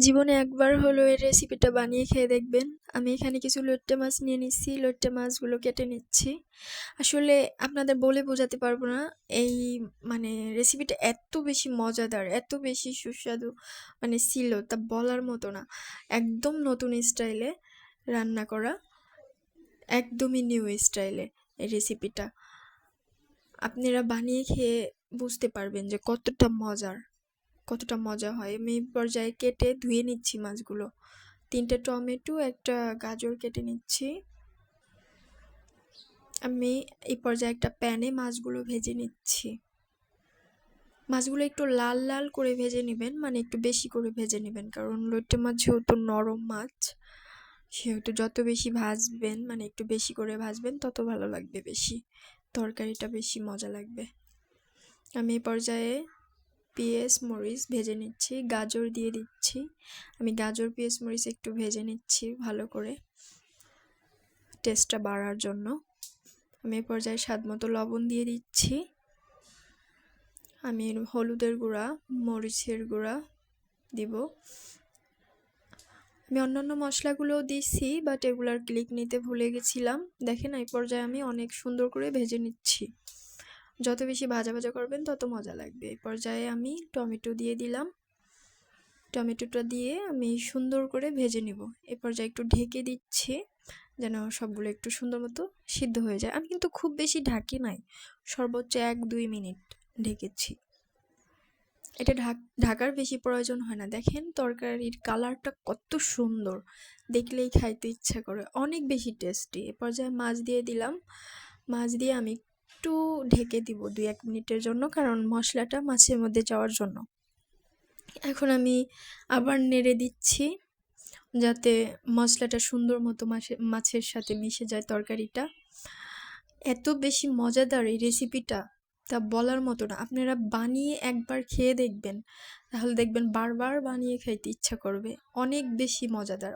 জীবনে একবার হলেও এই রেসিপিটা বানিয়ে খেয়ে দেখবেন। আমি এখানে কিছু লইট্টা মাছ নিয়ে নিচ্ছি। লইট্টা মাছগুলো কেটে নিচ্ছি। আসলে আপনাদের বলে বোঝাতে পারবো না। এই মানে রেসিপিটা এত বেশি মজাদার, এত বেশি সুস্বাদু ছিল তা বলার মতো না। একদম নতুন স্টাইলে রান্না করা, একদমই নিউ স্টাইলে এই রেসিপিটা। আপনারা বানিয়ে খেয়ে বুঝতে পারবেন যে কতটা মজা হয়। আমি এই পর্যায়ে কেটে ধুয়ে নিচ্ছি মাছগুলো। 3টে টমেটো, একটা গাজর কেটে নিচ্ছি। আমি এই পর্যায়ে একটা প্যানে মাছগুলো ভেজে নিচ্ছি। মাছগুলো একটু লাল লাল করে ভেজে নেবেন, একটু বেশি করে ভেজে নেবেন, কারণ লইট্টা মাছ যেহেতু নরম মাছ, সেহেতু যত বেশি ভাজবেন, একটু বেশি করে ভাজবেন, তত ভালো লাগবে, বেশি তরকারিটা বেশি মজা লাগবে। আমি এই পর্যায়ে পেঁয়াজ মরিচ ভেজে নিচ্ছি, গাজর দিয়ে দিচ্ছি। আমি গাজর পেঁয়াজ মরিচ একটু ভেজে নিচ্ছি ভালো করে, টেস্টটা বাড়ার জন্য। আমি এই পর্যায়ে স্বাদ মতো লবণ দিয়ে দিচ্ছি। আমি হলুদের গুঁড়া, মরিচের গুঁড়া দিব। আমি অন্যান্য মশলাগুলোও দিচ্ছি, বাট এগুলার ক্লিক নিতে ভুলে গেছিলাম। দেখেন, এই পর্যায়ে আমি অনেক সুন্দর করে ভেজে নিচ্ছি। যত বেশি ভাজা ভাজা করবেন তত মজা লাগবে। এই পর্যায়ে আমি টমেটো দিয়ে দিলাম। টমেটোটা দিয়ে আমি সুন্দর করে ভেজে নিব। এ পর্যায়ে একটু ঢেকে দিচ্ছি, যেন সবগুলো একটু সুন্দর মতো সিদ্ধ হয়ে যায়। আমি কিন্তু খুব বেশি ঢাকি নাই, সর্বোচ্চ 1-2 মিনিট ঢেকেছি। এটা ঢাকার বেশি প্রয়োজন হয় না। দেখেন তরকারির কালারটা কত সুন্দর, দেখলেই খাইতে ইচ্ছা করে, অনেক বেশি টেস্টি। এ পর্যায়ে মাছ দিয়ে দিলাম। মাছ দিয়ে আমি একটু ঢেকে দিব 2-1 মিনিটের জন্য, কারণ মশলাটা মাছের মধ্যে যাওয়ার জন্য। এখন আমি আবার নেড়ে দিচ্ছি, যাতে মশলাটা সুন্দর মতো মাছের সাথে মিশে যায় তরকারিটা। এত বেশি মজাদার এই রেসিপিটা, তা বলার মতো না। আপনারা বানিয়ে একবার খেয়ে দেখবেন, তাহলে দেখবেন বারবার বানিয়ে খাইতে ইচ্ছা করবে। অনেক বেশি মজাদার।